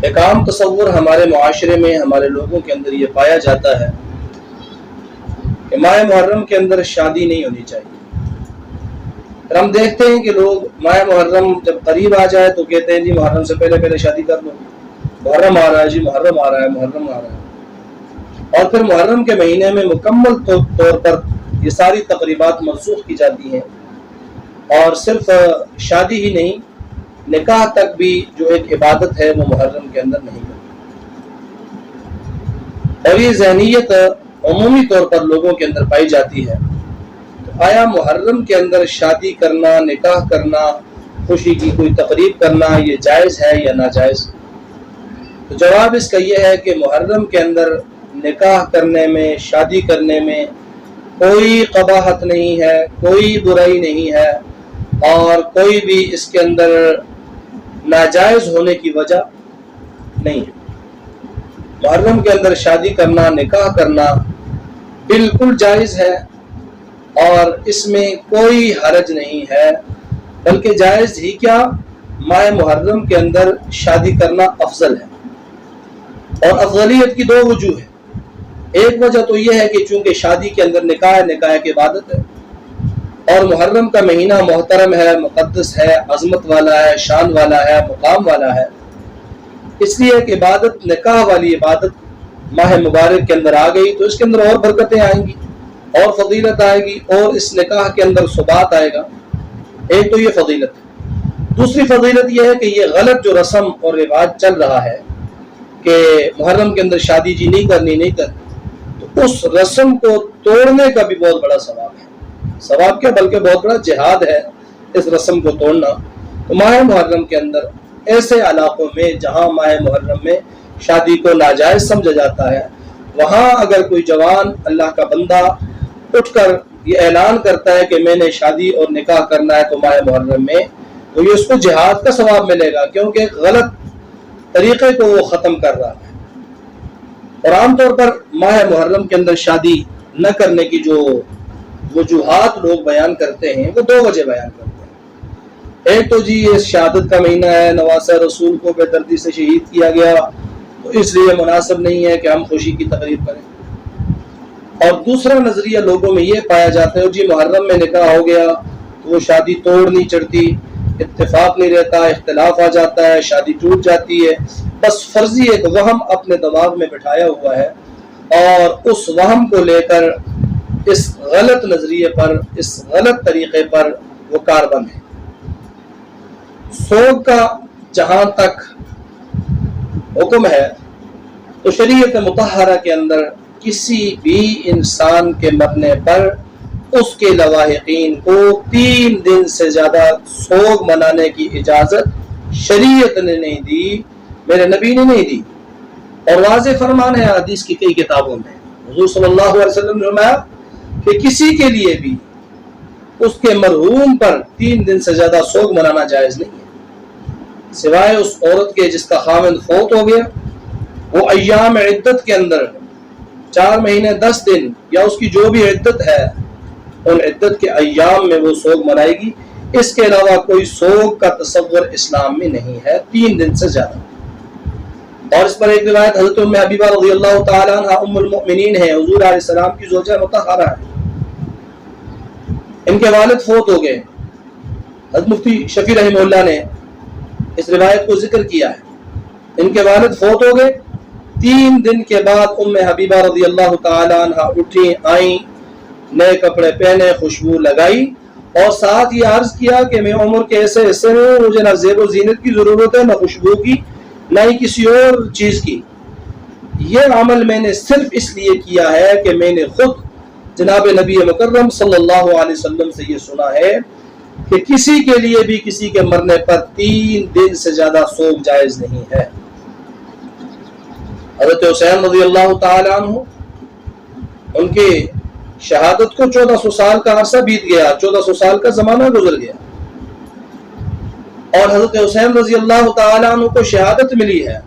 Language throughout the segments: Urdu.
ایک عام تصور ہمارے معاشرے میں ہمارے لوگوں کے اندر یہ پایا جاتا ہے کہ ماہ محرم کے اندر شادی نہیں ہونی چاہیے۔ پھر ہم دیکھتے ہیں کہ لوگ ماہ محرم جب قریب آ جائے تو کہتے ہیں جی محرم سے پہلے شادی کر لو، محرم آ رہا ہے جی، محرم آ رہا ہے، محرم آ رہا ہے، اور پھر محرم کے مہینے میں مکمل طور پر یہ ساری تقریبات منسوخ کی جاتی ہیں، اور صرف شادی ہی نہیں، نکاح تک بھی جو ایک عبادت ہے وہ محرم کے اندر نہیں ہوتی، اور یہ ذہنیت عمومی طور پر لوگوں کے اندر پائی جاتی ہے۔ تو آیا محرم کے اندر شادی کرنا، نکاح کرنا، خوشی کی کوئی تقریب کرنا یہ جائز ہے یا ناجائز؟ تو جواب اس کا یہ ہے کہ محرم کے اندر نکاح کرنے میں، شادی کرنے میں کوئی قباحت نہیں ہے، کوئی برائی نہیں ہے، اور کوئی بھی اس کے اندر ناجائز ہونے کی وجہ نہیں ہے۔ محرم کے اندر شادی کرنا، نکاح کرنا بالکل جائز ہے، اور اس میں کوئی حرج نہیں ہے، بلکہ جائز ہی کیا، ماہ محرم کے اندر شادی کرنا افضل ہے، اور افضلیت کی دو وجوہ ہیں۔ ایک وجہ تو یہ ہے کہ چونکہ شادی کے اندر نکاح ہے، نکاح کی عبادت ہے، اور محرم کا مہینہ محترم ہے، مقدس ہے، عظمت والا ہے، شان والا ہے، مقام والا ہے، اس لیے کہ عبادت، نکاح والی عبادت ماہ مبارک کے اندر آ گئی تو اس کے اندر اور برکتیں آئیں گی، اور فضیلت آئے گی، اور اس نکاح کے اندر ثبات آئے گا۔ ایک تو یہ فضیلت ہے۔ دوسری فضیلت یہ ہے کہ یہ غلط جو رسم اور رواج چل رہا ہے کہ محرم کے اندر شادی جی نہیں کرنی، تو اس رسم کو توڑنے کا بھی بہت بڑا ثواب ہے۔ ثواب کیا، بلکہ بہت بڑا جہاد ہے اس رسم کو توڑنا۔ تو ماہ محرم کے اندر ایسے علاقوں میں جہاں ماہ محرم میں شادی کو ناجائز سمجھا جاتا ہے، وہاں اگر کوئی جوان اللہ کا بندہ اٹھ کر یہ اعلان کرتا ہے کہ میں نے شادی اور نکاح کرنا ہے تو ماہ محرم میں، تو یہ اس کو جہاد کا ثواب ملے گا، کیونکہ غلط طریقے کو وہ ختم کر رہا ہے۔ اور عام طور پر ماہ محرم کے اندر شادی نہ کرنے کی جو وجوہات لوگ بیان کرتے ہیں وہ دو وجہ بیان کرتے ہیں۔ ایک تو جی یہ شہادت کا مہینہ ہے، نواسہ رسول کو بے دردی سے شہید کیا گیا، تو اس لیے مناسب نہیں ہے کہ ہم خوشی کی تقریب کریں۔ اور دوسرا نظریہ لوگوں میں یہ پایا جاتا ہے جی محرم میں نکاح ہو گیا تو وہ شادی توڑ نہیں چڑھتی، اتفاق نہیں رہتا، اختلاف آ جاتا ہے، شادی ٹوٹ جاتی ہے۔ بس فرضی ایک وہم اپنے دماغ میں بٹھایا ہوا ہے، اور اس وہم کو لے کر اس غلط نظریے پر، اس غلط طریقے پر وہ کاربند ہے۔ سوگ کا جہاں تک حکم ہے تو شریعت مطہرہ کے اندر کسی بھی انسان کے مرنے پر اس کے لواحقین کو 3 دن سے زیادہ سوگ منانے کی اجازت شریعت نے نہیں دی، میرے نبی نے نہیں دی، اور واضح فرمان ہے حدیث کی کئی کتابوں میں۔ حضور صلی اللہ علیہ وسلم نے فرمایا کہ کسی کے لیے بھی اس کے مرحوم پر 3 دن سے زیادہ سوگ منانا جائز نہیں ہے، سوائے اس عورت کے جس کا خاوند فوت ہو گیا، وہ ایام عدت کے اندر 4 مہینے 10 دن یا اس کی جو بھی عدت ہے ان عدت کے ایام میں وہ سوگ منائے گی۔ اس کے علاوہ کوئی سوگ کا تصور اسلام میں نہیں ہے 3 دن سے زیادہ۔ اور اس پر ایک روایت حضرت ام حبیبہ رضی اللہ تعالیٰ عنہ ام المؤمنین ہے، حضور علیہ السلام کی زوجہ مطہرہ ہے، ان کے والد فوت ہو گئے۔ حضرت مفتی شفیع رحمہ اللہ نے اس روایت کو ذکر کیا ہے، ان کے والد فوت ہو گئے، 3 دن کے بعد ام حبیبہ رضی اللہ تعالیٰ عنہ اٹھی، آئیں، نئے کپڑے پہنے، خوشبو لگائی، اور ساتھ یہ عرض کیا کہ میں عمر کے ایسے حصے میں ہوں، مجھے نہ زیب و زینت کی ضرورت ہے، نہ خوشبو کی، نہ ہی کسی اور چیز کی۔ یہ عمل میں نے صرف اس لیے کیا ہے کہ میں نے خود جناب نبی مکرم صلی اللہ علیہ وسلم سے یہ سنا ہے کہ کسی کے لیے بھی کسی کے مرنے پر 3 دن سے زیادہ سوگ جائز نہیں ہے۔ حضرت حسین رضی اللہ تعالیٰ عنہ، ان کے شہادت کو 1400 سال کا عرصہ بیت گیا، 1400 سال کا زمانہ گزر گیا، اور حضرت حسین رضی اللہ تعالیٰ عنہ کو شہادت ملی ہے۔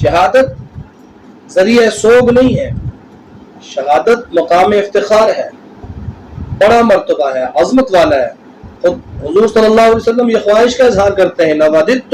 شہادت ذریعہ سوگ نہیں ہے، شہادت مقام افتخار ہے، بڑا مرتبہ ہے، عظمت والا ہے۔ خود حضور صلی اللہ علیہ وسلم یہ خواہش کا اظہار کرتے ہیں، لوددت